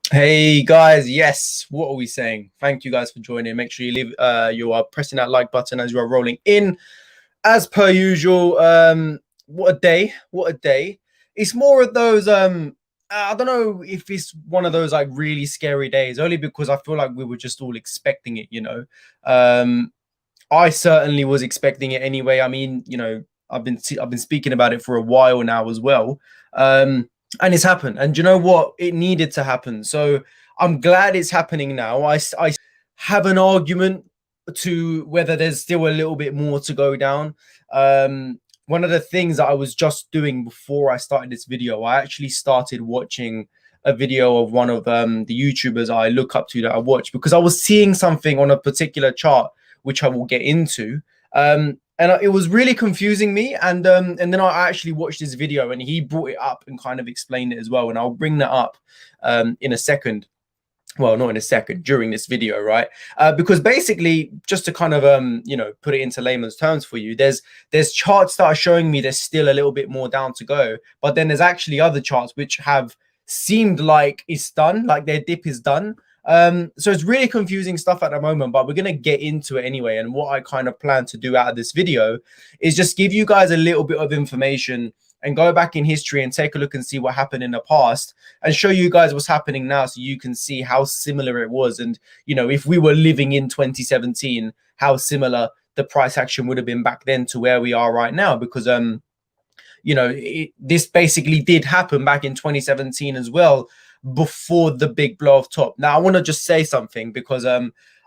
Hey guys, yes, what are we saying? Thank you guys for joining. Make sure you leave you are pressing that like button as you are rolling in as per usual. What a day, what a day. It's more of those I don't know if it's one of those like really scary days, only because I feel like we were just all expecting it. I certainly was expecting it anyway. I mean, I've been speaking about it for a while now as well. And it's happened. And you know what? It needed to happen. So I'm glad it's happening now. I have an argument to whether there's still a little bit more to go down. One of the things that I was just doing before I started this video, I actually started watching a video of one of the YouTubers I look up to that I watch because I was seeing something on a particular chart, which I will get into. And it was really confusing me. And then I actually watched this video and he brought it up and kind of explained it as well. And I'll bring that up in a second. Well, not in a second, during this video, right? Because basically, just to kind of put it into layman's terms for you, there's charts that are showing me there's still a little bit more down to go, but then there's actually other charts which have seemed like it's done, like their dip is done. So it's really confusing stuff at the moment, but we're gonna get into it anyway. And what I kind of plan to do out of this video is just give you guys a little bit of information and go back in history and take a look and see what happened in the past and show you guys what's happening now so you can see how similar it was. And, if we were living in 2017, how similar the price action would have been back then to where we are right now. Because, this basically did happen back in 2017 as well, before the big blow off top. Now, I want to just say something because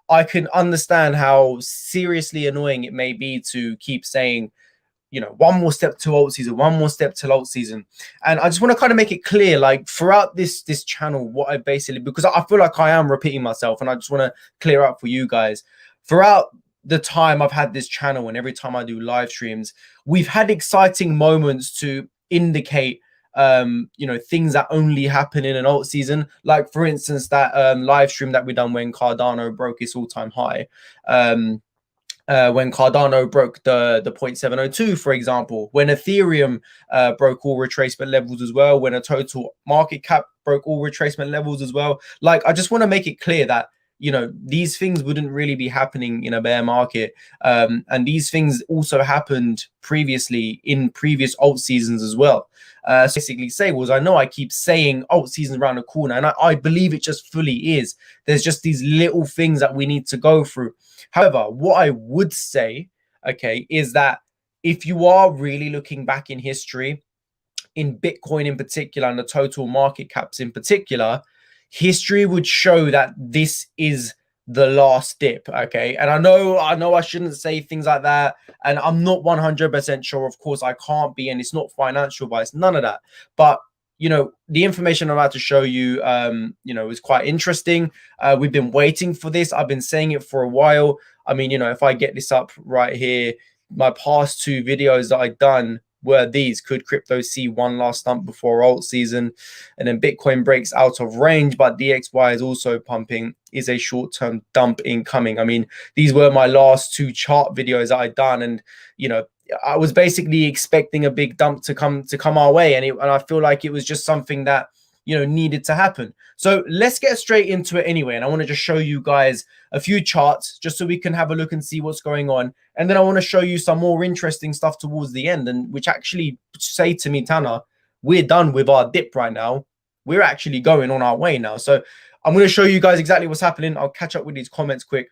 I can understand how seriously annoying it may be to keep saying, one more step to alt season, one more step to alt season. And I just want to kind of make it clear, like throughout this channel, what I basically, because I feel like I am repeating myself and I just want to clear up for you guys. Throughout the time I've had this channel and every time I do live streams, we've had exciting moments to indicate things that only happen in an alt season. Like for instance, that live stream that we done when Cardano broke its all-time high. When Cardano broke the 0.702, for example, when Ethereum broke all retracement levels as well, when a total market cap broke all retracement levels as well. Like, I just want to make it clear that, these things wouldn't really be happening in a bear market. And these things also happened previously in previous alt seasons as well. So basically say was, I know I keep saying alt season's around the corner, and I believe it just fully is. There's just these little things that we need to go through. However, what I would say, okay, is that if you are really looking back in history, in Bitcoin in particular, and the total market caps in particular, history would show that this is the last dip. Okay, and I know I shouldn't say things like that, and I'm not 100% sure. Of course I can't be, and it's not financial advice, none of that. But the information I'm about to show you is quite interesting. We've been waiting for this. I've been saying it for a while. I mean, if I get this up right here, my past two videos that I've done were these: could crypto see one last dump before alt season? And then Bitcoin breaks out of range, but DXY is also pumping. Is a short-term dump incoming? I mean, these were my last two chart videos that I'd done, and I was basically expecting a big dump to come our way, and I feel like it was just something that needed to happen. So let's get straight into it anyway. And I want to just show you guys a few charts just so we can have a look and see what's going on. And then I want to show you some more interesting stuff towards the end, and which actually say to me, Tanner, we're done with our dip right now. We're actually going on our way now. So I'm going to show you guys exactly what's happening. I'll catch up with these comments quick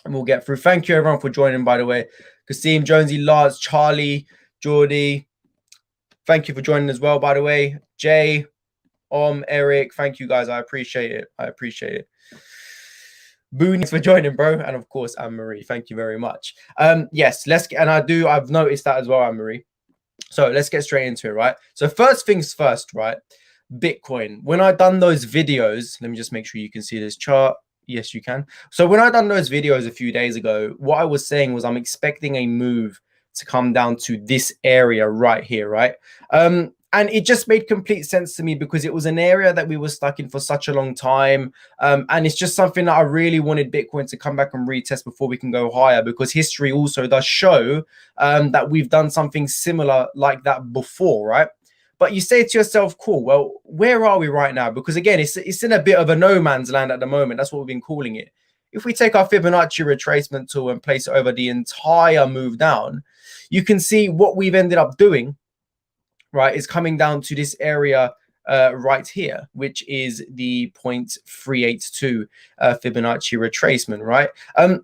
and we'll get through. Thank you everyone for joining, by the way. Kasim, Jonesy, Lars, Charlie, Geordie, thank you for joining as well, by the way. Jay, Eric, thank you guys. I appreciate it. I appreciate it. Boone, thanks for joining, bro. And of course, Anne-Marie, thank you very much. Yes, I've noticed that as well, Anne-Marie. So let's get straight into it, right? So first things first, right? Bitcoin. When I done those videos, let me just make sure you can see this chart. Yes, you can. So when I done those videos a few days ago, what I was saying was I'm expecting a move to come down to this area right here, right? And it just made complete sense to me because it was an area that we were stuck in for such a long time. And it's just something that I really wanted Bitcoin to come back and retest before we can go higher, because history also does show that we've done something similar like that before, right? But you say to yourself, cool, well, where are we right now? Because again, it's in a bit of a no man's land at the moment. That's what we've been calling it. If we take our Fibonacci retracement tool and place it over the entire move down, you can see what we've ended up doing, right, is coming down to this area right here, which is the 0.382 Fibonacci retracement, right?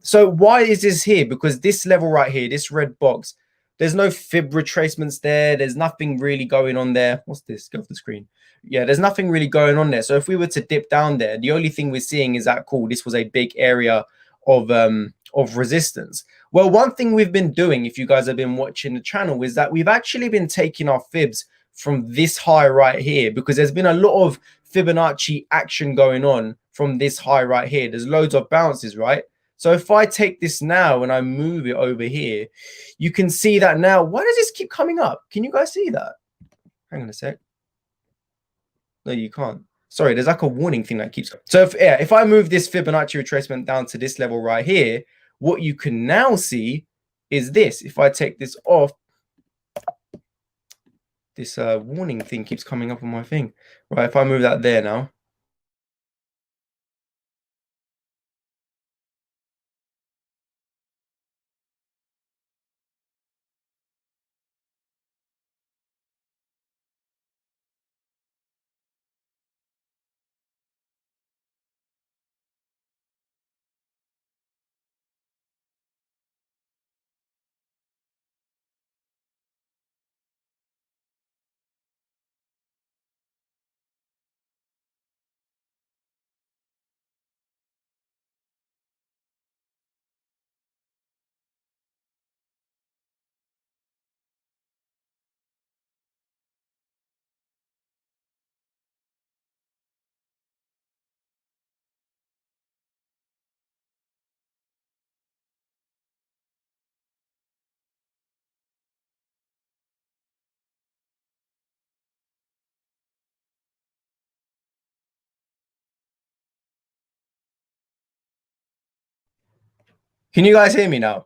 So why is this here? Because this level right here, this red box, there's no fib retracements there. There's nothing really going on there. What's this? Go off the screen. Yeah, there's nothing really going on there. So if we were to dip down there, the only thing we're seeing is that, cool, this was a big area of resistance. Well, one thing we've been doing, if you guys have been watching the channel, is that we've actually been taking our fibs from this high right here, because there's been a lot of Fibonacci action going on from this high right here. There's loads of bounces, right? So if I take this now and I move it over here, you can see that now. Why does this keep coming up? Can you guys see that? Hang on a sec. No, you can't. Sorry, there's like a warning thing that keeps. So if I move this Fibonacci retracement down to this level right here, what you can now see is this. If I take this off, this warning thing keeps coming up on my thing. Right, if I move that there now. Can you guys hear me now?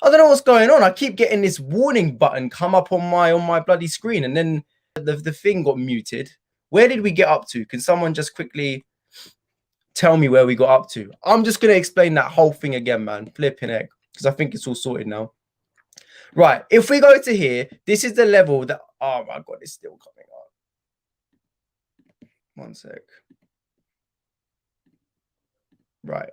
I don't know what's going on. I keep getting this warning button come up on my bloody screen, and then the thing got muted. Where did we get up to? Can someone just quickly tell me where we got up to? I'm just gonna explain that whole thing again, man. Flipping heck, because I think it's all sorted now. Right, if we go to here, this is the level that, oh my god, it's still coming up. One sec. Right,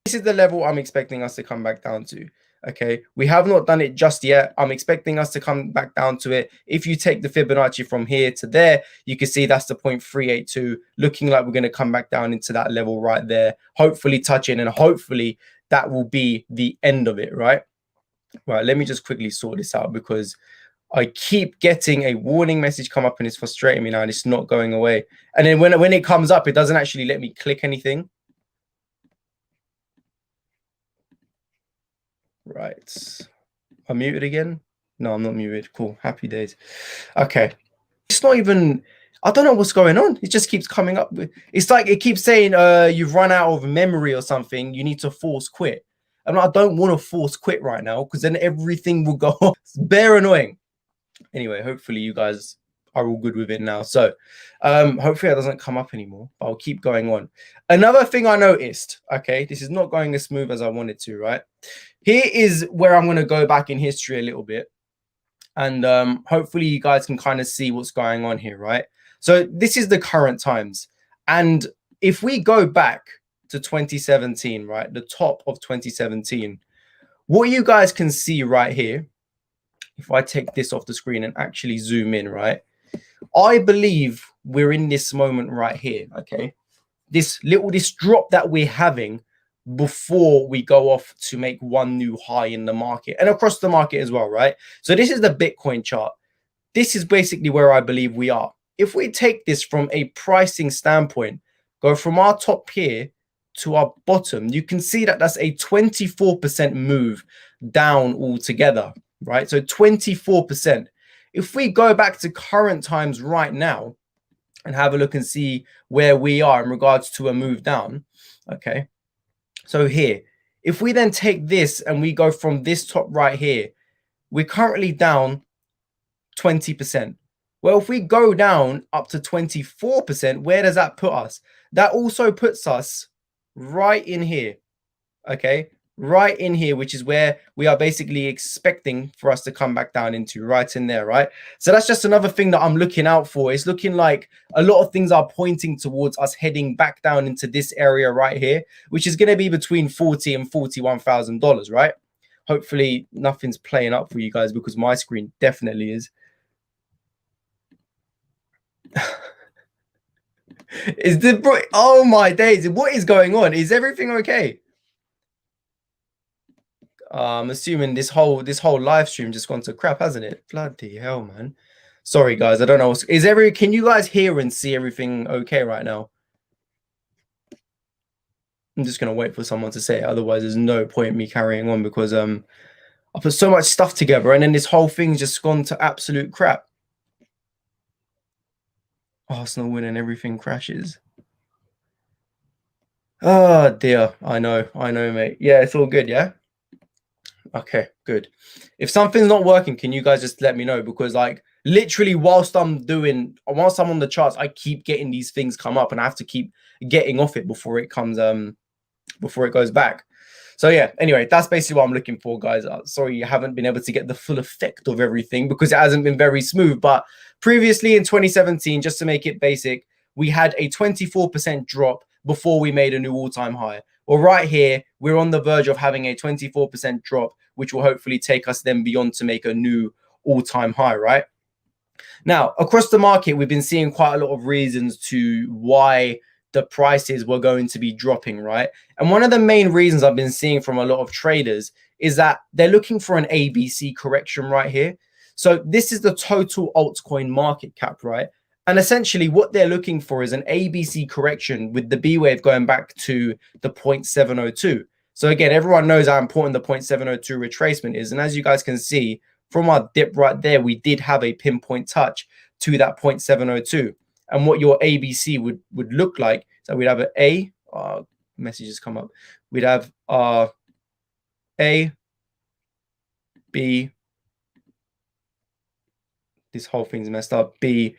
this is the level I'm expecting us to come back down to. Okay, we have not done it just yet. I'm expecting us to come back down to it. If you take the Fibonacci from here to there, you can see that's the 0.382, looking like we're going to come back down into that level right there, hopefully touching, and hopefully that will be the end of it, right? Right, let me just quickly sort this out, because I keep getting a warning message come up and it's frustrating me now, and it's not going away. And then when it comes up, it doesn't actually let me click anything. Right, I'm muted again. No, I'm not muted. Cool, happy days. Okay, it's not even, I don't know what's going on. It just keeps coming up. It's like it keeps saying you've run out of memory or something, you need to force quit. And I don't want to force quit right now, because then everything will go off. It's bare annoying. Anyway, hopefully you guys are all good with it now. So hopefully that doesn't come up anymore, but I'll keep going on. Another thing I noticed, okay, this is not going as smooth as I wanted to, right? Here is where I'm going to go back in history a little bit, and hopefully you guys can kind of see what's going on here, right? So this is the current times, and if we go back to 2017, right, the top of 2017, what you guys can see right here, if I take this off the screen and actually zoom in, right, I believe we're in this moment right here, okay? This drop that we're having before we go off to make one new high in the market and across the market as well, right? So this is the Bitcoin chart. This is basically where I believe we are. If we take this from a pricing standpoint, go from our top here to our bottom, you can see that that's a 24% move down altogether, right? So 24%. If we go back to current times right now and have a look and see where we are in regards to a move down, okay? So here, if we then take this and we go from this top right here, we're currently down 20%. Well, if we go down up to 24%, where does that put us? That also puts us right in here, okay? Right in here, which is where we are basically expecting for us to come back down into, right in there, right? So that's just another thing that I'm looking out for. It's looking like a lot of things are pointing towards us heading back down into this area right here, which is going to be between $40,000 and $41,000, right? Hopefully nothing's playing up for you guys, because my screen definitely is. Is the bro? Oh my days! What is going on? Is everything okay? I'm assuming this whole live stream just gone to crap, hasn't it? Bloody hell, man! Sorry, guys. I don't know. Can you guys hear and see everything okay right now? I'm just gonna wait for someone to say it. Otherwise, there's no point me carrying on, because I put so much stuff together and then this whole thing's just gone to absolute crap. Arsenal win and everything crashes. Oh dear. I know, mate. Yeah, it's all good, yeah? Okay, good. If something's not working, can you guys just let me know? Because like literally whilst I'm on the charts, I keep getting these things come up and I have to keep getting off it before it comes before it goes back. So yeah, anyway, that's basically what I'm looking for, guys. Sorry you haven't been able to get the full effect of everything because it hasn't been very smooth. But previously in 2017, just to make it basic, we had a 24% drop before we made a new all-time high. Well, right here, we're on the verge of having a 24% drop, which will hopefully take us then beyond to make a new all-time high, right? Now, across the market, we've been seeing quite a lot of reasons to why the prices were going to be dropping, right? And one of the main reasons I've been seeing from a lot of traders is that they're looking for an ABC correction right here. So this is the total altcoin market cap, right? And essentially what they're looking for is an ABC correction with the B wave going back to the 0.702. So again, everyone knows how important the 0.702 retracement is. And as you guys can see from our dip right there, we did have a pinpoint touch to that 0.702. And what your ABC would look like, so we'd have an A, messages come up. We'd have A, B, this whole thing's messed up, B,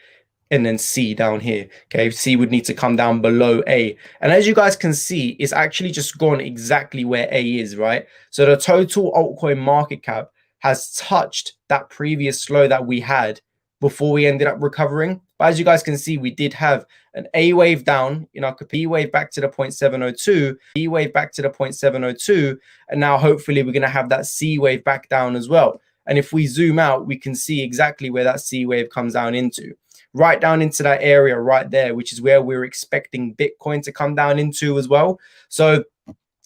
and then C down here. Okay, C would need to come down below A. And as you guys can see, it's actually just gone exactly where A is, right? So the total altcoin market cap has touched that previous low that we had before we ended up recovering. But as you guys can see, we did have an A wave down, you know, B wave back to the 0.702, B wave back to the 0.702, and now hopefully we're going to have that C wave back down as well. And if we zoom out, we can see exactly where that C wave comes down into. Right down into that area right there, which is where we're expecting Bitcoin to come down into as well. So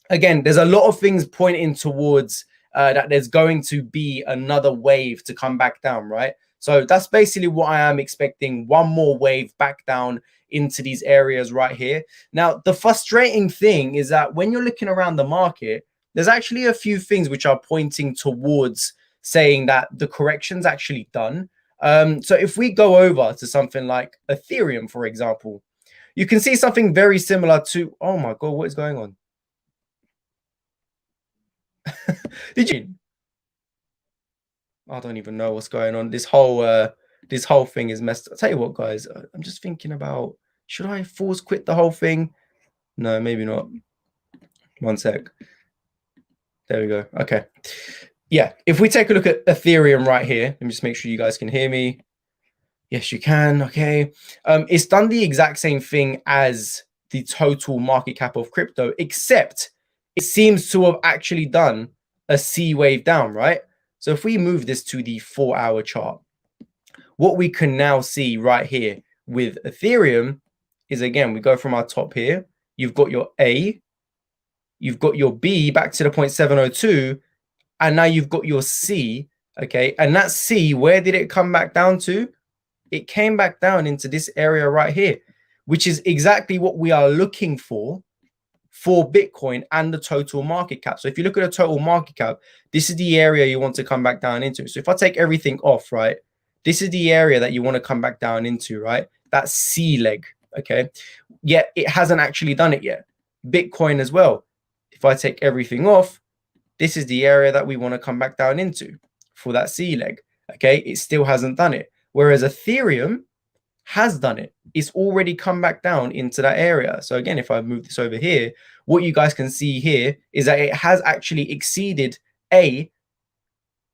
again, there's a lot of things pointing towards that there's going to be another wave to come back down, right? So that's basically what I am expecting, one more wave back down into these areas right here. Now, the frustrating thing is that when you're looking around the market, there's actually a few things which are pointing towards saying that the correction's actually done. So if we go over to something like Ethereum, for example, you can see something very similar to, oh my God, what is going on? Did you? I don't even know what's going on. This whole thing is messed. I'll tell you what, guys, I'm just thinking about, should I force quit the whole thing? No, maybe not. One sec. There we go. Okay. Yeah, if we take a look at Ethereum right here, let me just make sure you guys can hear me. Yes, you can. Okay. It's done the exact same thing as the total market cap of crypto, except it seems to have actually done a C wave down, right? So if we move this to the 4-hour chart, what we can now see right here with Ethereum is, again, we go from our top here. You've got your A, you've got your B back to the 0.702, and now you've got your C, okay? And that C, where did it come back down to? It came back down into this area right here, which is exactly what we are looking for Bitcoin and the total market cap. So if you look at the total market cap, this is the area you want to come back down into. So if I take everything off, right, this is the area that you want to come back down into, right? That C leg, okay? Yet it hasn't actually done it yet. Bitcoin as well. If I take everything off, this is the area that we want to come back down into for that C leg. Okay, it still hasn't done it. Whereas Ethereum has done it. It's already come back down into that area. So again, if I move this over here, what you guys can see here is that it has actually exceeded A,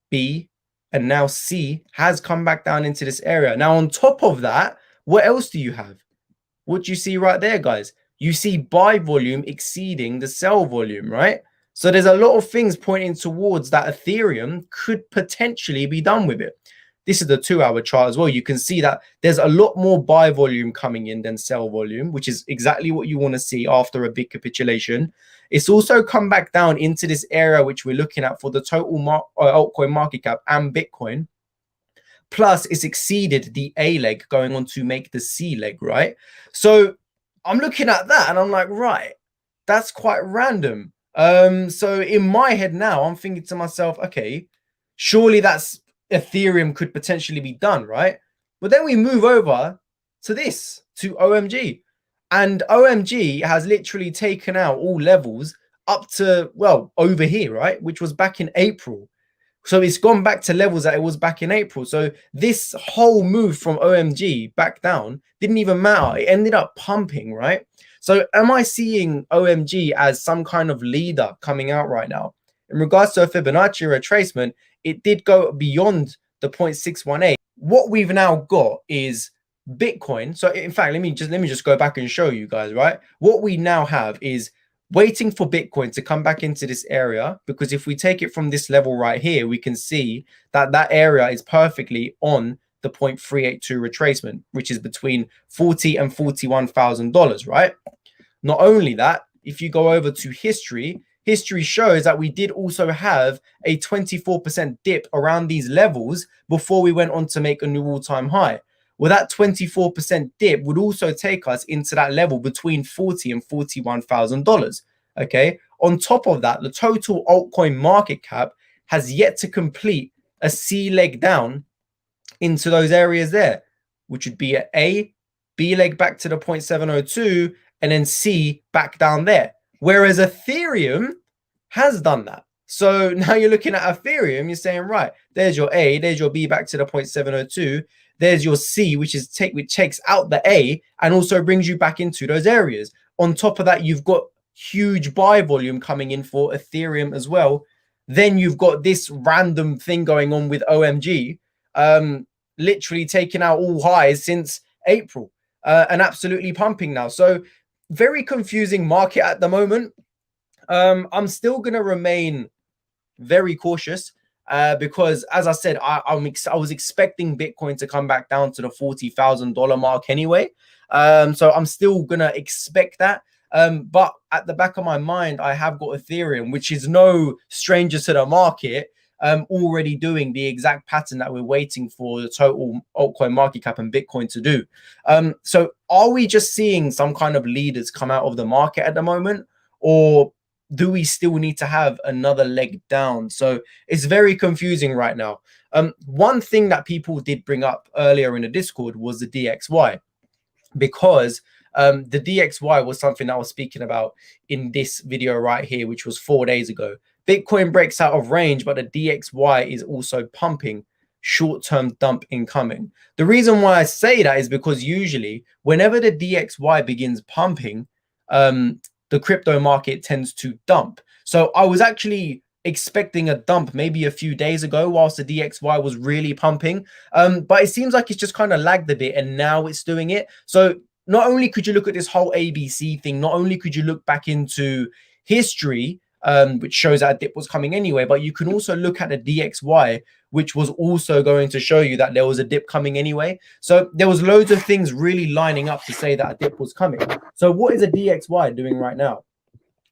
B, and now C has come back down into this area. Now, on top of that, what else do you have? What do you see right there, guys? You see buy volume exceeding the sell volume, right? So there's a lot of things pointing towards that Ethereum could potentially be done with it. This is the 2-hour chart as well. You can see that there's a lot more buy volume coming in than sell volume, which is exactly what you want to see after a big capitulation. It's also come back down into this area, which we're looking at for the total altcoin market cap and Bitcoin. Plus, it's exceeded the A leg going on to make the C leg, right? So I'm looking at that and I'm like, right, that's quite random. So in my head now, I'm thinking to myself, okay, surely that's Ethereum could potentially be done, right? But then we move over to this, to OMG. And OMG has literally taken out all levels up to, well, over here, right? Which was back in April. So it's gone back to levels that it was back in April. So this whole move from OMG back down didn't even matter. It ended up pumping, right? So am I seeing OMG as some kind of leader coming out right now? In regards to a Fibonacci retracement, it did go beyond the 0.618. What we've now got is Bitcoin. So in fact, let me just go back and show you guys, right? What we now have is waiting for Bitcoin to come back into this area, because if we take it from this level right here, we can see that that area is perfectly on the 0.382 retracement, which is between $40,000 and $41,000, right? Not only that, if you go over to history, history shows that we did also have a 24% dip around these levels before we went on to make a new all-time high. Well, that 24% dip would also take us into that level between $40,000 and $41,000. Okay. On top of that, the total altcoin market cap has yet to complete a C leg down into those areas there, which would be at A, B leg back to the 0.702, and then C back down there. Whereas Ethereum has done that. So now you're looking at Ethereum, you're saying, right, there's your A, there's your B back to the 0.702. There's your C, which takes out the A and also brings you back into those areas. On top of that, you've got huge buy volume coming in for Ethereum as well. Then you've got this random thing going on with OMG, literally taking out all highs since April and absolutely pumping now. So very confusing market at the moment. I'm still going to remain very cautious. Because as I said, I was expecting Bitcoin to come back down to the $40,000 mark anyway. So I'm still gonna expect that. But at the back of my mind, I have got Ethereum, which is no stranger to the market, already doing the exact pattern that we're waiting for the total altcoin market cap and Bitcoin to do. So are we just seeing some kind of leaders come out of the market at the moment, or do we still need to have another leg down? So it's very confusing right now. One thing that people did bring up earlier in the Discord was the DXY, because the DXY was something I was speaking about in this video right here, which was 4 days ago. Bitcoin breaks out of range, but the DXY is also pumping. Short-term dump incoming. The reason why I say that is because usually whenever the DXY begins pumping, the crypto market tends to dump. So I was actually expecting a dump maybe a few days ago whilst the DXY was really pumping. But it seems like it's just kind of lagged a bit and now it's doing it. So not only could you look at this whole ABC thing, not only could you look back into history, which shows that a dip was coming anyway, but you can also look at the DXY, which was also going to show you that there was a dip coming anyway. So there was loads of things really lining up to say that a dip was coming. So what is a DXY doing right now?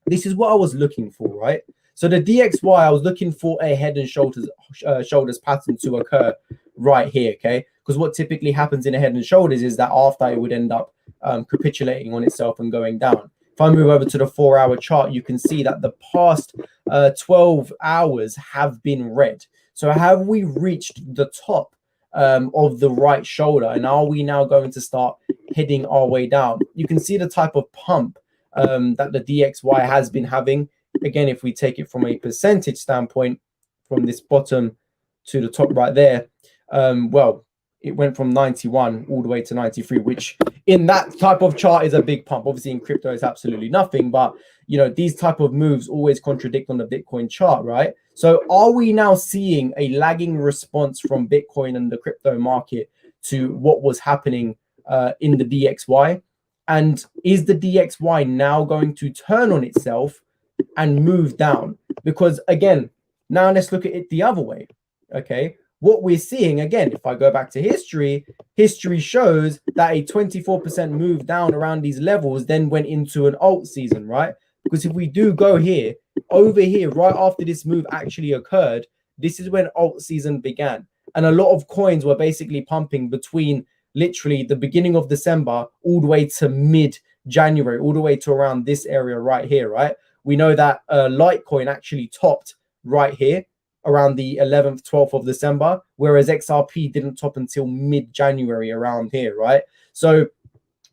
This is what I was looking for, right? So the DXY, I was looking for a head and shoulders pattern to occur right here, okay? Because what typically happens in a head and shoulders is that after it would end up capitulating on itself and going down. If I move over to the 4-hour chart, you can see that the past 12 hours have been red. So have we reached the top of the right shoulder? And are we now going to start heading our way down? You can see the type of pump that the DXY has been having. Again, if we take it from a percentage standpoint, from this bottom to the top right there, Well, it went from 91 all the way to 93, which in that type of chart is a big pump. Obviously in crypto it's absolutely nothing, but you know, these type of moves always contradict on the Bitcoin chart, right? So are we now seeing a lagging response from Bitcoin and the crypto market to what was happening in the DXY? And is the DXY now going to turn on itself and move down? Because again, now let's look at it the other way. Okay, what we're seeing again, if I go back to history, history shows that a 24% move down around these levels then went into an alt season, right? Because if we do go here, over here, right after this move actually occurred, this is when alt season began. And a lot of coins were basically pumping between literally the beginning of December all the way to mid-January, all the way to around this area right here, right? We know that Litecoin actually topped right here around the 11th, 12th of December, whereas XRP didn't top until mid-January around here, right? So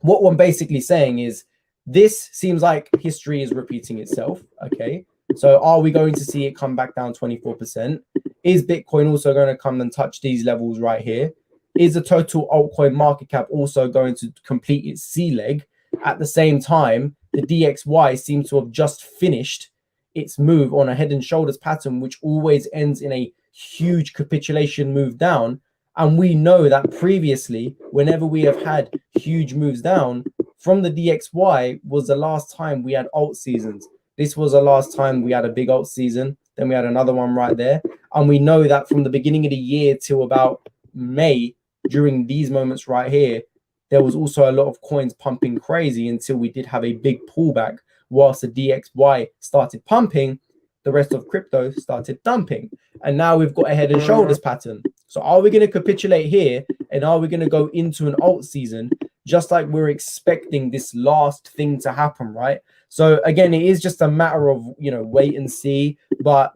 what I'm basically saying is this seems like history is repeating itself, okay? So are we going to see it come back down 24%? Is Bitcoin also going to come and touch these levels right here? Is the total altcoin market cap also going to complete its C leg? At the same time, the DXY seems to have just finished its move on a head and shoulders pattern, which always ends in a huge capitulation move down. And we know that previously, whenever we have had huge moves down from the DXY was the last time we had alt seasons. This was the last time we had a big alt season. Then we had another one right there. And we know that from the beginning of the year till about May, during these moments right here, there was also a lot of coins pumping crazy until we did have a big pullback. Whilst the DXY started pumping, the rest of crypto started dumping. And now we've got a head and shoulders pattern. So are we going to capitulate here? And are we going to go into an alt season just like we're expecting this last thing to happen, right? So again, it is just a matter of, you know, wait and see. But,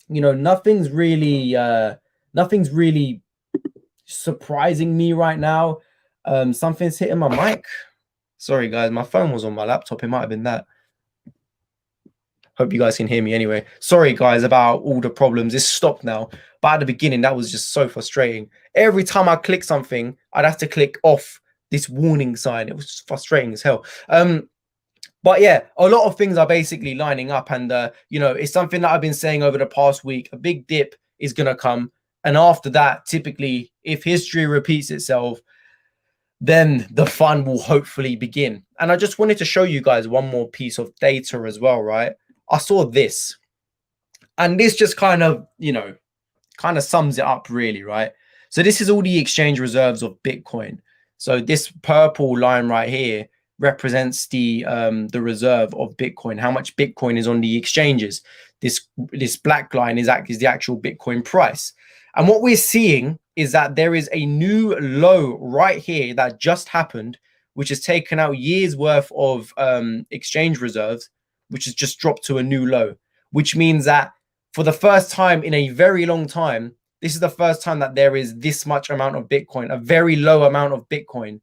you know, nothing's really surprising me right now. Something's hitting my mic. Sorry, guys. My phone was on my laptop. It might have been that. Hope you guys can hear me anyway. Sorry, guys, about all the problems. It's stopped now. But at the beginning, that was just so frustrating. Every time I click something, I'd have to click off this warning sign. It was just frustrating as hell. But yeah, a lot of things are basically lining up. And, you know, it's something that I've been saying over the past week. A big dip is going to come. And after that, typically, if history repeats itself, then the fun will hopefully begin. And I just wanted to show you guys one more piece of data as well, right? I saw this. And this just kind of, you know, kind of sums it up really, right? So this is all the exchange reserves of Bitcoin. So this purple line right here represents the reserve of Bitcoin, how much Bitcoin is on the exchanges. This black line is the actual Bitcoin price. And what we're seeing is that there is a new low right here that just happened, which has taken out years worth of exchange reserves, which has just dropped to a new low, which means that for the first time in a very long time, this is the first time that there is this much amount of Bitcoin, a very low amount of Bitcoin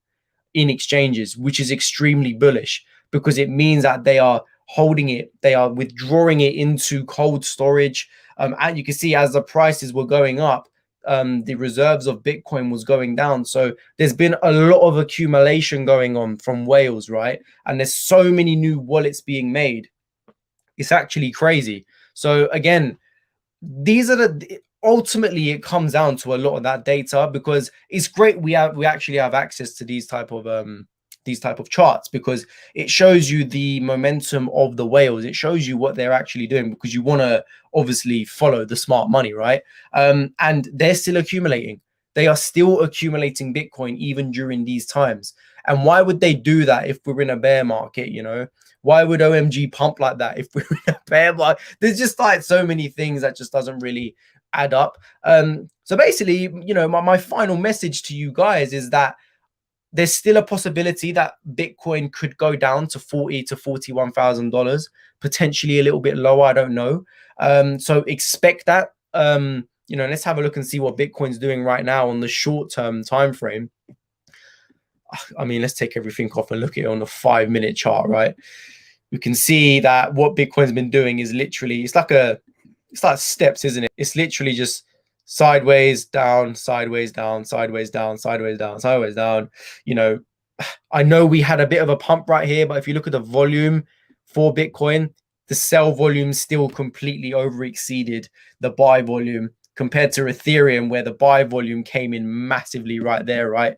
in exchanges, which is extremely bullish because it means that they are holding it, they are withdrawing it into cold storage. And you can see as the prices were going up, the reserves of Bitcoin was going down. So there's been a lot of accumulation going on from whales, right? And there's so many new wallets being made. It's actually crazy. So again, these are ultimately it comes down to a lot of that data because it's great we actually have access to these type of charts because it shows you the momentum of the whales. It shows you what they're actually doing because you want to obviously follow the smart money, right? And they're still accumulating. They are still accumulating Bitcoin even during these times. And why would they do that if we're in a bear market, you know? Why would OMG pump like that if we're in a bear market? There's just like so many things that just doesn't really add up. So basically, you know, my final message to you guys is that there's still a possibility that Bitcoin could go down to $40,000 to $41,000, potentially a little bit lower. I don't know. So expect that. You know, let's have a look and see what Bitcoin's doing right now on the short-term time frame. I mean, let's take everything off and look at it on the 5-minute chart, right? We can see that what Bitcoin's been doing is literally, it's like steps, isn't it? It's literally just sideways down, sideways down, sideways down, sideways down, sideways down. You know, I know we had a bit of a pump right here, but if you look at the volume for Bitcoin, the sell volume still completely over exceeded the buy volume compared to Ethereum, where the buy volume came in massively right there, right?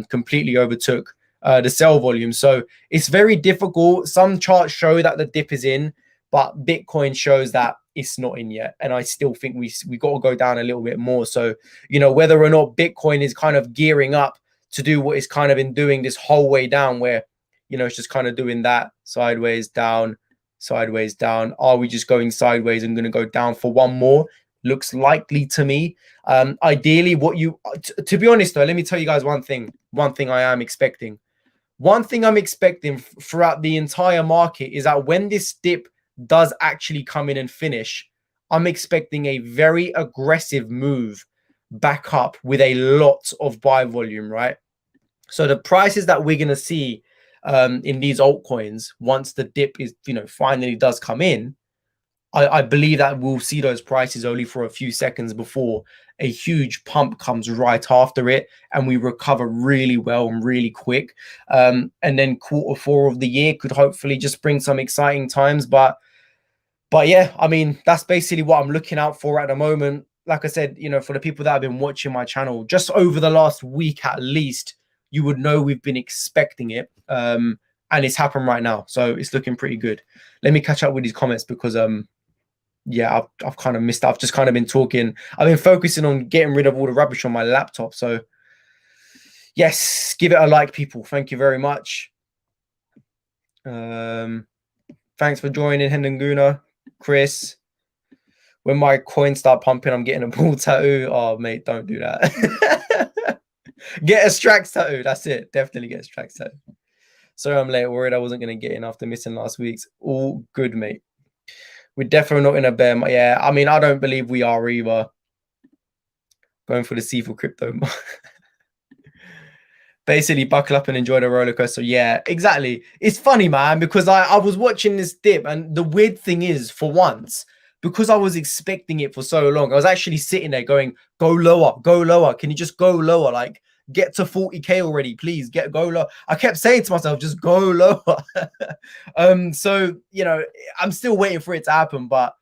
Completely overtook the sell volume. So it's very difficult. Some charts show that the dip is in, but Bitcoin shows that it's not in yet. And I still think we got to go down a little bit more. So, you know, whether or not Bitcoin is kind of gearing up to do what it's kind of been doing this whole way down, where, you know, it's just kind of doing that sideways down, sideways down. Are we just going sideways and going to go down for one more? Looks likely to me. Ideally, what you, to be honest though, let me tell you guys one thing I am expecting. One thing I'm expecting throughout the entire market is that when this dip does actually come in and finish, I'm expecting a very aggressive move back up with a lot of buy volume, right? So the prices that we're going to see in these altcoins, once the dip is, you know, finally does come in, I believe that we'll see those prices only for a few seconds before a huge pump comes right after it, and we recover really well and really quick. And then Q4 of the year could hopefully just bring some exciting times. But yeah, I mean, that's basically what I'm looking out for at the moment. Like I said, you know, for the people that have been watching my channel just over the last week at least, you would know we've been expecting it. And it's happened right now. So it's looking pretty good. Let me catch up with these comments because yeah, I've kind of missed. I've just kind of been talking. I've been focusing on getting rid of all the rubbish on my laptop. So yes, give it a like, people. Thank you very much. Thanks for joining, Hendenguna, Chris. When my coins start pumping, I'm getting a bull tattoo. Oh, mate, don't do that. Get a Strax tattoo. That's it. Definitely get a Strax tattoo. Sorry, I'm late. Worried I wasn't going to get in after missing last week's. All good, mate. We're definitely not in a bear. Yeah, I mean, I don't believe we are either. Going for the C for crypto. Basically, buckle up and enjoy the roller coaster. Yeah, exactly. It's funny, man, because I was watching this dip, and the weird thing is, for once, because I was expecting it for so long, I was actually sitting there going, go lower, go lower. Can you just go lower? Like, get to 40K already, please. Go low. I kept saying to myself, just go lower. So, you know, I'm still waiting for it to happen, but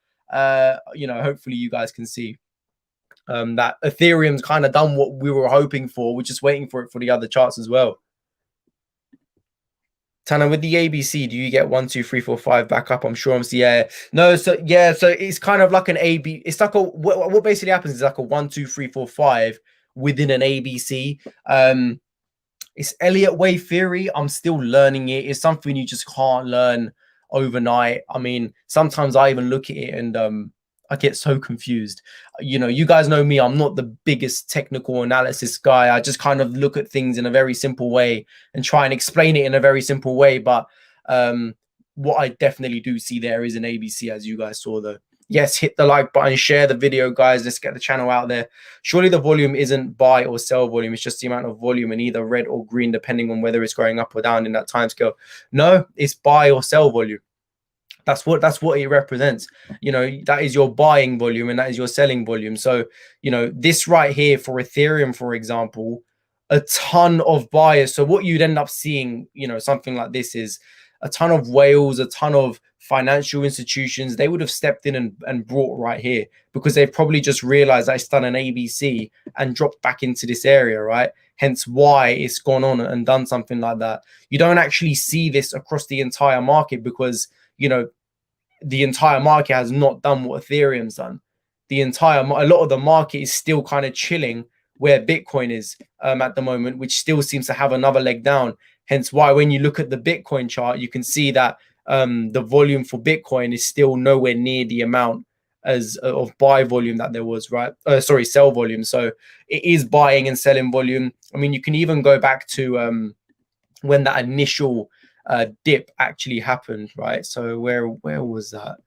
you know, hopefully you guys can see that Ethereum's kind of done what we were hoping for. We're just waiting for it for the other charts as well. Tana, with the ABC, do you get 1, 2, 3, 4, 5 back up? I'm sure I'm yeah. No, so yeah, so it's kind of like an AB. It's like a what basically happens is like a 1, 2, 3, 4, 5 within an ABC. It's Elliott wave theory. I'm still learning it. It's something you just can't learn overnight. I mean, sometimes I even look at it and I get so confused. You know, you guys know me. I'm not the biggest technical analysis guy. I just kind of look at things in a very simple way and try and explain it in a very simple way. But what I definitely do see there is an ABC, as you guys saw, though. Yes, hit the like button, share the video, guys. Let's get the channel out there. Surely the volume isn't buy or sell volume. It's just the amount of volume in either red or green, depending on whether it's going up or down in that time scale. No, it's buy or sell volume. That's what it represents. You know, that is your buying volume and that is your selling volume. So, you know, this right here for Ethereum, for example, a ton of buyers. So what you'd end up seeing, you know, something like this is a ton of whales, a ton of financial institutions. They would have stepped in and brought right here because they've probably just realized it's done an ABC and dropped back into this area, right? Hence why it's gone on and done something like that. You don't actually see this across the entire market because, you know, the entire market has not done what Ethereum's done. A lot of the market is still kind of chilling where Bitcoin is at the moment, which still seems to have another leg down. Hence why when you look at the Bitcoin chart, you can see that the volume for Bitcoin is still nowhere near the amount as of buy volume that there was, right? Sorry, sell volume. So it is buying and selling volume. I mean, you can even go back to when that initial dip actually happened, right? So where was that?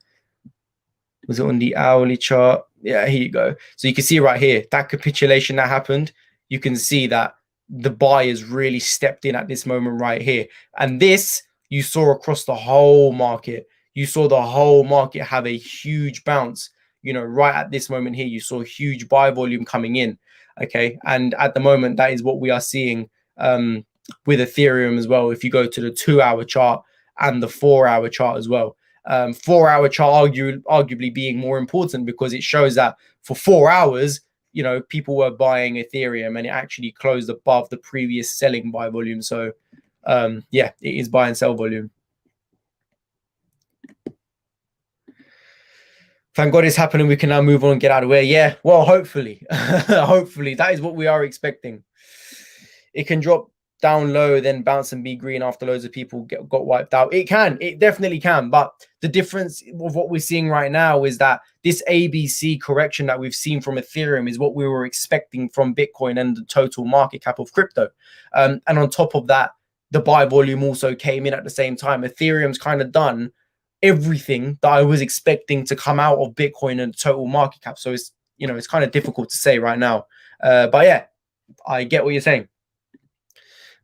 Was it on the hourly chart? Yeah, here you go. So you can see right here, that capitulation that happened, you can see that the buyers really stepped in at this moment right here. And this you saw across the whole market. You saw the whole market have a huge bounce. you know, right at this moment here, you saw huge buy volume coming in. Okay. And at the moment, that is what we are seeing with Ethereum as well. If you go to the 2-hour chart and the 4-hour chart as well. 4-hour chart arguably being more important because it shows that for 4 hours, you know, people were buying Ethereum and it actually closed above the previous selling buy volume. So yeah, it is buy and sell volume. Thank God it's happening. We can now move on and get out of the way. Yeah, well, hopefully. Hopefully. That is what we are expecting. It can drop down low, then bounce and be green after loads of people got wiped out. It can. It definitely can. But the difference of what we're seeing right now is that this ABC correction that we've seen from Ethereum is what we were expecting from Bitcoin and the total market cap of crypto. And on top of that, the buy volume also came in at the same time. Ethereum's kind of done everything that I was expecting to come out of Bitcoin and total market cap. So it's, you know, it's kind of difficult to say right now. But yeah, I get what you're saying.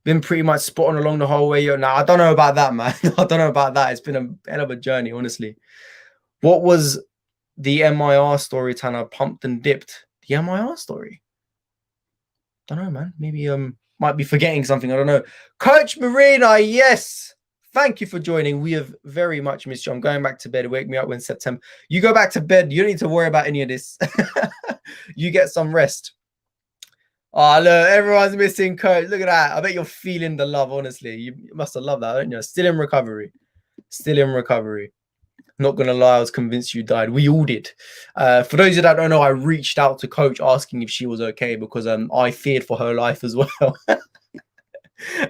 Been pretty much spot on along the whole way. Now, I don't know about that, man. I don't know about that. It's been a hell of a journey, honestly. What was the MIR story, Tanner? Pumped and dipped. The MIR story? Don't know, man. Maybe might be forgetting something. I don't know. Coach Marina, yes. Thank you for joining. We have very much missed you. I'm going back to bed. Wake me up when September. You go back to bed. You don't need to worry about any of this. You get some rest. Oh, look, everyone's missing Coach. Look at that. I bet you're feeling the love, honestly. You must have loved that, don't you? Still in recovery. Still in recovery. Not going to lie, I was convinced you died. We all did. For those of you that don't know, I reached out to Coach asking if she was okay because I feared for her life as well.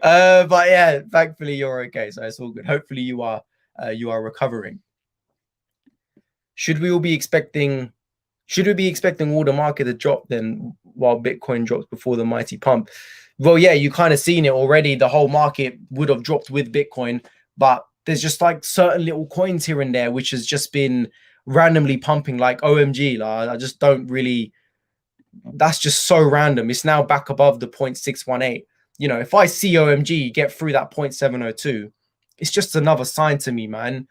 But yeah, thankfully you're okay, so it's all good. Hopefully you are recovering. Should we be expecting all the market to drop then while Bitcoin drops before the mighty pump? Well, yeah, you kind of seen it already. The whole market would have dropped with Bitcoin, but there's just like certain little coins here and there which has just been randomly pumping, like OMG. Like, I just don't really, that's just so random. It's now back above the 0.618. You know, if I see OMG get through that 0.702, it's just another sign to me, man.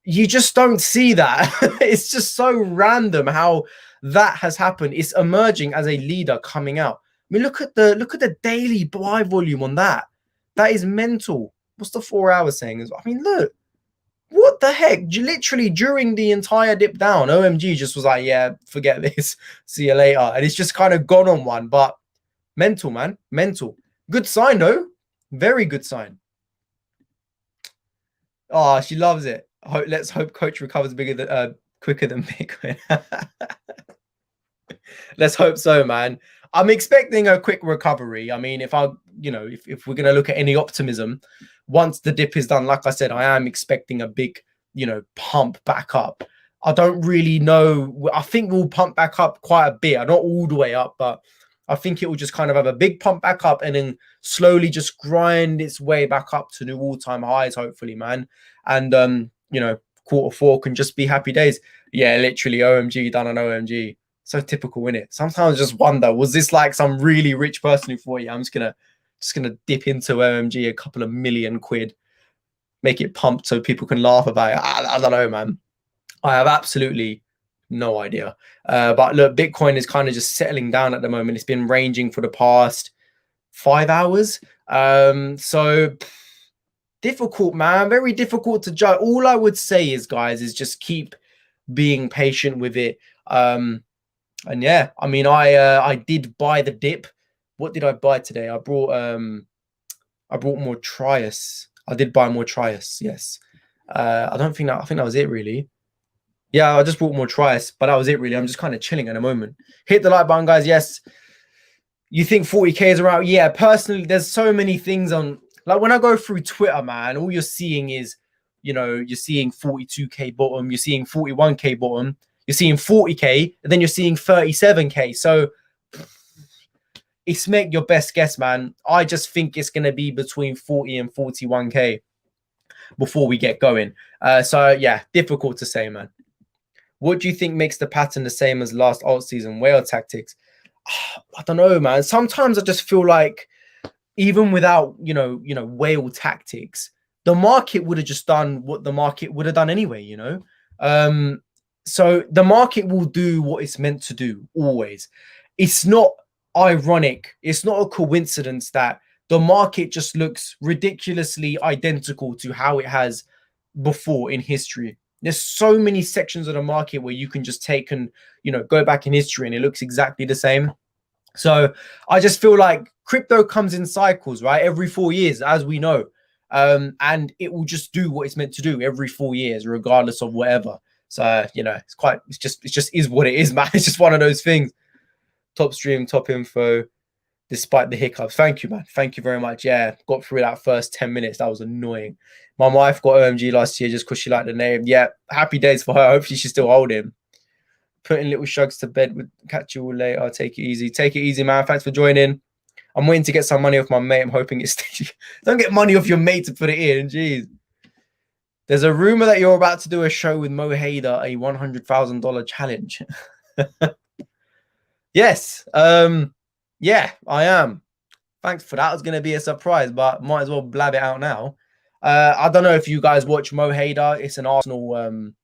You just don't see that. It's just so random how that has happened. It's emerging as a leader coming out. I mean, look at the daily buy volume on that. That is mental. What's the 4 hours saying? I mean, look, what the heck? Literally during the entire dip down, OMG just was like, yeah, forget this. See you later. And it's just kind of gone on one. But mental, man, mental. Good sign though. Very good sign. Oh, she loves it. Let's hope Coach recovers quicker than Bitcoin. Let's hope so, man. I'm expecting a quick recovery. I mean, if we're gonna look at any optimism, once the dip is done, like I said, I am expecting a big, pump back up. I don't really know. I think we'll pump back up quite a bit. Not all the way up, but I think it will just kind of have a big pump back up and then slowly just grind its way back up to new all-time highs, hopefully, man. And Q4 can just be happy days. Yeah, literally OMG done an OMG. So typical, innit? Sometimes I just wonder, was this like some really rich person who thought, yeah, I'm just gonna dip into OMG a couple of million quid, make it pump so people can laugh about it. I don't know, man. I have absolutely no idea. But look, Bitcoin is kind of just settling down at the moment. It's been ranging for the past 5 hours. So difficult, man. Very difficult to judge. All I would say is, guys, is just keep being patient with it. And yeah, I mean, I did buy the dip. What did I buy today? I brought more Trias. I did buy more Trias, yes. I think that was it really. Yeah, I just bought more Trias, but that was it really. I'm just kind of chilling at the moment. Hit the like button, guys. Yes. You think 40K is around? Yeah, personally, there's so many things on, like when I go through Twitter, man, all you're seeing is, you're seeing 42K bottom, you're seeing 41K bottom, you're seeing 40K, and then you're seeing 37K. So it's make your best guess, man. I just think it's going to be between 40 and 41K before we get going. So yeah, difficult to say, man. What do you think makes the pattern the same as last alt season? Whale tactics? I don't know, man. Sometimes I just feel like even without, whale tactics, the market would have just done what the market would have done anyway, So the market will do what it's meant to do always. It's not ironic. It's not a coincidence that the market just looks ridiculously identical to how it has before in history. There's so many sections of the market where you can just take and, go back in history and it looks exactly the same. So I just feel like crypto comes in cycles, right? Every 4 years, as we know. And it will just do what it's meant to do every 4 years, regardless of whatever. So, it's just is what it is, man. It's just one of those things. Top stream, top info, despite the hiccups. Thank you, man. Thank you very much. Yeah, got through that first 10 minutes. That was annoying. My wife got OMG last year just because she liked the name. Yeah, happy days for her. Hopefully she's still holding. Putting little shugs to bed. With catch you all later. Take it easy. Take it easy, man. Thanks for joining. I'm waiting to get some money off my mate. I'm hoping it's... Don't get money off your mate to put it in. Jeez. There's a rumor that you're about to do a show with Mo Hader, a $100,000 challenge. Yes. Yeah, I am. Thanks for that. It's going to be a surprise, but might as well blab it out now. I don't know if you guys watch Mo Hader. It's an Arsenal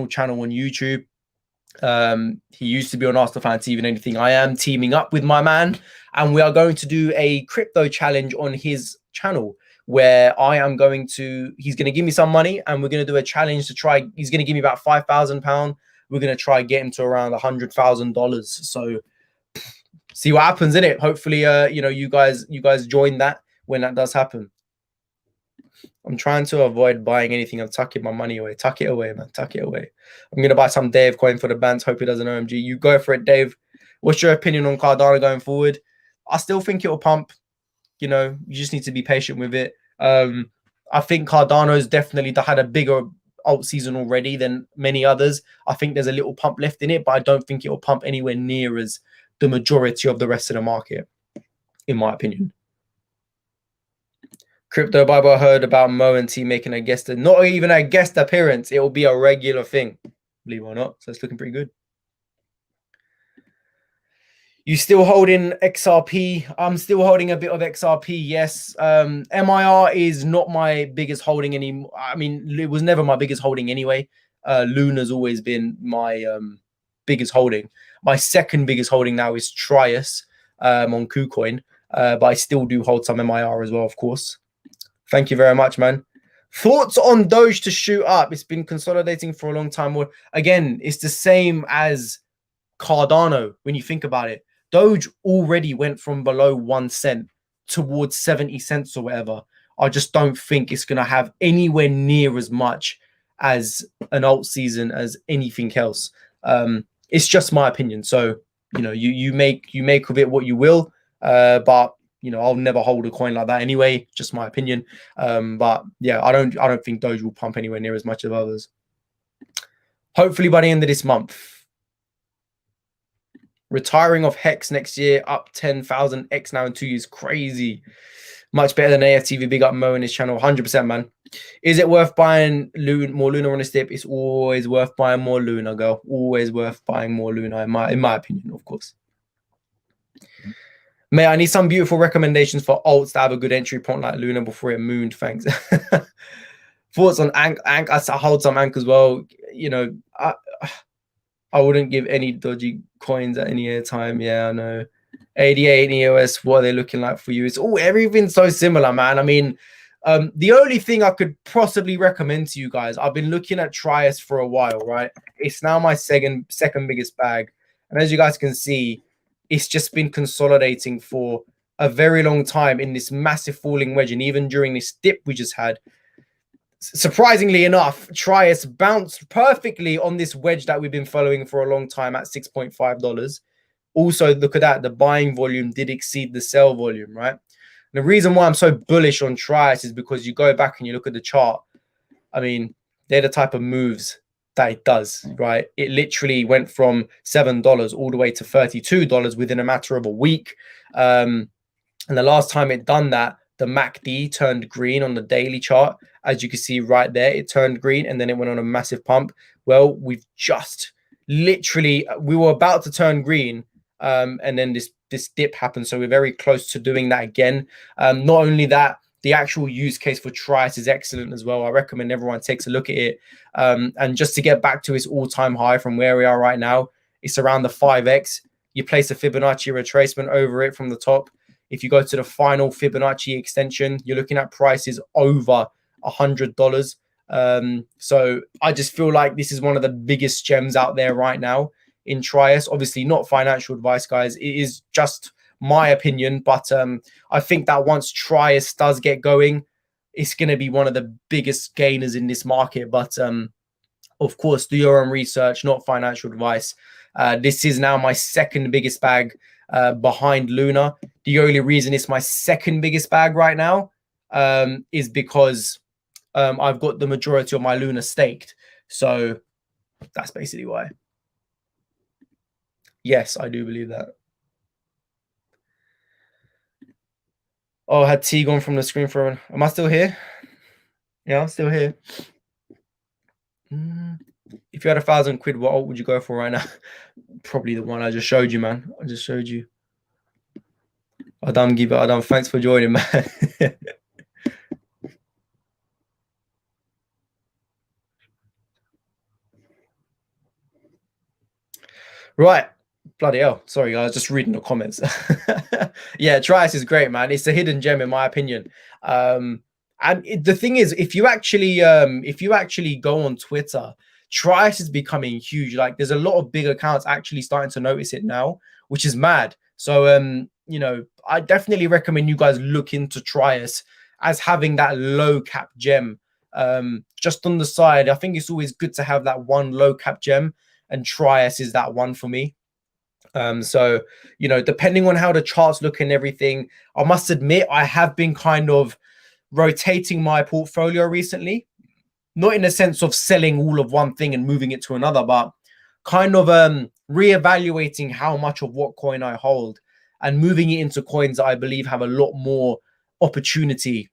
channel on YouTube. He used to be on Arsenal Fan TV and anything. I am teaming up with my man, and we are going to do a crypto challenge on his channel where he's going to give me some money and we're going to do a challenge to try. He's going to give me about £5,000. We're going to try get him to around $100,000. So see what happens in it. Hopefully, you guys join that when that does happen. I'm trying to avoid buying anything. I'm tucking my money away. Tuck it away, man. Tuck it away. I'm going to buy some Dave coin for the bands. Hope he does an OMG. You go for it, Dave. What's your opinion on Cardano going forward? I still think it'll pump. You just need to be patient with it. I think Cardano's definitely had a bigger alt season already than many others. I think there's a little pump left in it, but I don't think it'll pump anywhere near as the majority of the rest of the market, in my opinion. Crypto Bible, I heard about Mo and T making a guest, not even a guest appearance. It will be a regular thing, believe it or not. So it's looking pretty good. You still holding XRP? I'm still holding a bit of XRP, yes. MIR is not my biggest holding anymore. I mean, it was never my biggest holding anyway. Luna's always been my biggest holding. My second biggest holding now is Trias on KuCoin, but I still do hold some MIR as well, of course. Thank you very much, man. Thoughts on Doge to shoot up? It's been consolidating for a long time. Again, it's the same as Cardano when you think about it. Doge already went from below 1 cent towards 70 cents or whatever. I just don't think it's going to have anywhere near as much as an alt season as anything else. It's just my opinion. So, you make of it what you will. But I'll never hold a coin like that anyway. Just my opinion. But yeah, I don't think Doge will pump anywhere near as much as others. Hopefully by the end of this month. Retiring off Hex next year, up 10,000 X now in 2 years. Crazy. Much better than AFTV. Big up Mo and his channel. 100%, man. Is it worth buying more Luna on this dip? It's always worth buying more Luna, girl. Always worth buying more Luna, in my opinion, of course. Mate, I need some beautiful recommendations for alts that have a good entry point like Luna before it mooned. Thanks. Thoughts on Ank? I hold some Ank as well. I wouldn't give any dodgy coins at any airtime. Yeah, I know. 88 and EOS, what are they looking like for you? It's everything's so similar, man. I mean, the only thing I could possibly recommend to you guys, I've been looking at Trias for a while, right? It's now my second biggest bag. And as you guys can see, it's just been consolidating for a very long time in this massive falling wedge. And even during this dip we just had, surprisingly enough, Trias bounced perfectly on this wedge that we've been following for a long time at $6.5. Also, look at that. The buying volume did exceed the sell volume, right? And the reason why I'm so bullish on Trias is because you go back and you look at the chart. I mean, they're the type of moves that it does, right? It literally went from $7 all the way to $32 within a matter of a week. And the last time it done that, the MACD turned green on the daily chart. As you can see right there, it turned green and then it went on a massive pump. Well, we've just literally, we were about to turn green and then this dip happened. So we're very close to doing that again. Not only that, the actual use case for Trias is excellent as well. I recommend everyone takes a look at it. And just to get back to its all-time high from where we are right now, it's around the 5x. You place a Fibonacci retracement over it from the top. If you go to the final Fibonacci extension, you're looking at prices over $100. So I just feel like this is one of the biggest gems out there right now in Trias. Obviously not financial advice, guys. It is just my opinion, but I think that once Trias does get going, it's going to be one of the biggest gainers in this market. But of course, do your own research, not financial advice. This is now my second biggest bag behind Luna. The only reason it's my second biggest bag right now is because I've got the majority of my Luna staked. So that's basically why. Yes, I do believe that. Oh, had T gone from the screen for a... Am I still here? Yeah, I'm still here. If you had £1,000, what alt would you go for right now? Probably the one I just showed you, man. I just showed you. Adam, thanks for joining, man. Right. Bloody hell. Sorry, guys. Just reading the comments. Yeah, Trias is great, man. It's a hidden gem, in my opinion. And the thing is, if you actually go on Twitter, Trias is becoming huge. Like, there's a lot of big accounts actually starting to notice it now, which is mad. So, you know, I definitely recommend you guys look into Trias as having that low cap gem. Just on the side, I think it's always good to have that one low cap gem, and Trias is that one for me. So, you know, depending on how the charts look and everything, I must admit I have been kind of rotating my portfolio recently, not in the sense of selling all of one thing and moving it to another, but kind of reevaluating how much of what coin I hold and moving it into coins that I believe have a lot more opportunity.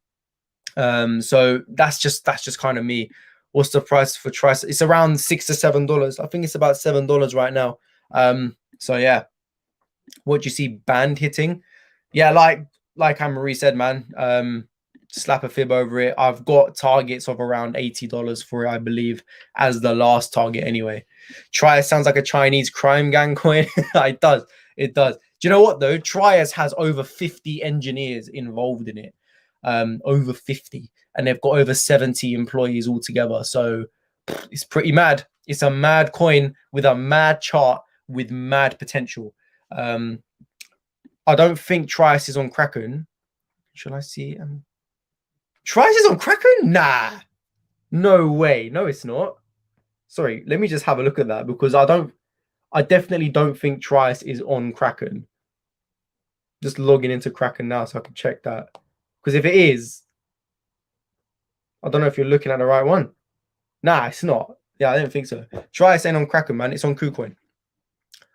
So that's just kind of me. What's the price for Trias? It's around $6 to $7. I think it's about $7 right now. So yeah, what do you see? Band hitting? Yeah, like Anne-Marie said, man. Slap a fib over it. I've got targets of around $80 for it, I believe, as the last target anyway. Trias sounds like a Chinese crime gang coin. It does. It does. Do you know what though? Trias has over 50 engineers involved in it. Over 50, and they've got over 70 employees altogether. So it's pretty mad. It's a mad coin with a mad chart with mad potential. I don't think Trias is on Kraken. Shall I see? Trias is on Kraken? Nah, no way. No, it's not. Sorry, let me just have a look at that, because I definitely don't think Trias is on Kraken. Just logging into Kraken now so I can check that. Because if it is, I don't know if you're looking at the right one. Nah, it's not. Yeah, I don't think so. Trias ain't on Kraken, man. It's on KuCoin.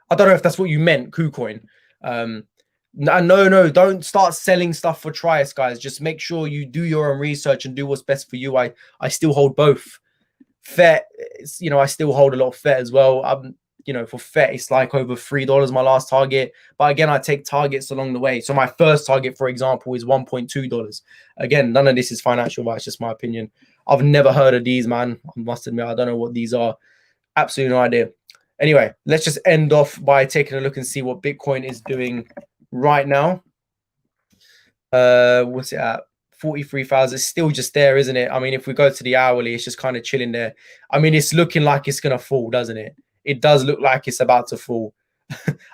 I don't know if that's what you meant, KuCoin. No, don't start selling stuff for Trias, guys. Just make sure you do your own research and do what's best for you. I still hold both. FET, you know, I still hold a lot of FET as well. You know, for FET, it's like over $3 my last target. But again, I take targets along the way. So my first target, for example, is $1.2. Again, none of this is financial advice, just my opinion. I've never heard of these, man. I must admit, I don't know what these are. Absolutely no idea. Anyway, let's just end off by taking a look and see what Bitcoin is doing right now. What's it at? 43,000. It's still just there, isn't it? I mean, if we go to the hourly, it's just kind of chilling there. I mean, it's looking like it's going to fall, doesn't it? It does look like it's about to fall.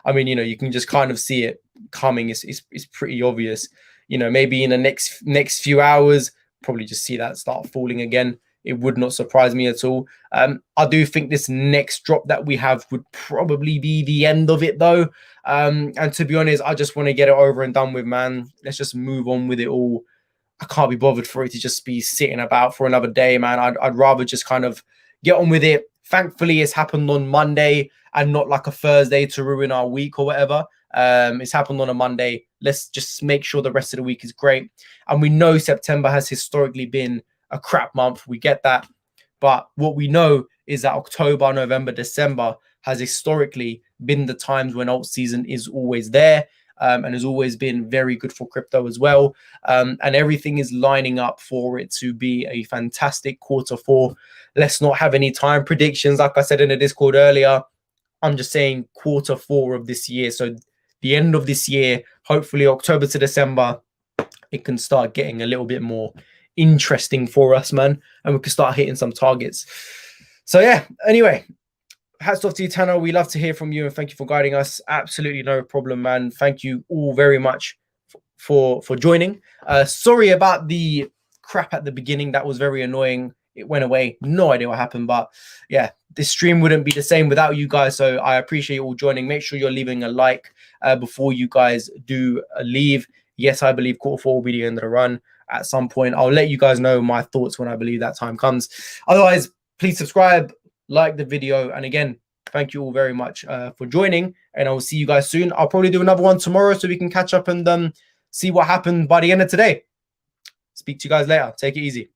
I mean, you know, you can just kind of see it coming. It's pretty obvious. You know, maybe in the next few hours, probably just see that start falling again. It would not surprise me at all. I do think this next drop that we have would probably be the end of it, though. And to be honest, I just want to get it over and done with, man. Let's just move on with it all. I can't be bothered for it to just be sitting about for another day, man. I'd rather just kind of get on with it. Thankfully, it's happened on Monday and not like a Thursday to ruin our week or whatever. It's happened on a Monday. Let's just make sure the rest of the week is great. And we know September has historically been a crap month. We get that. But what we know is that October, November, December has historically been the times when alt season is always there. and has always been very good for crypto as well. And everything is lining up for it to be a fantastic Q4. Let's not have any time predictions. Like I said in the Discord earlier, I'm just saying Q4 of this year. So the end of this year, hopefully October to December, it can start getting a little bit more interesting for us, man. And we can start hitting some targets. So yeah, anyway, hats off to you, Tanner. We love to hear from you and thank you for guiding us. Absolutely no problem, man. Thank you all very much for joining. Sorry about the crap at the beginning. That was very annoying. It went away. No idea what happened, but yeah, this stream wouldn't be the same without you guys. So I appreciate you all joining. Make sure you're leaving a like before you guys do leave. Yes, I believe Q4 will be the end of the run at some point. I'll let you guys know my thoughts when I believe that time comes. Otherwise, please subscribe, like the video. And again, thank you all very much for joining. And I will see you guys soon. I'll probably do another one tomorrow so we can catch up and see what happened by the end of today. Speak to you guys later. Take it easy.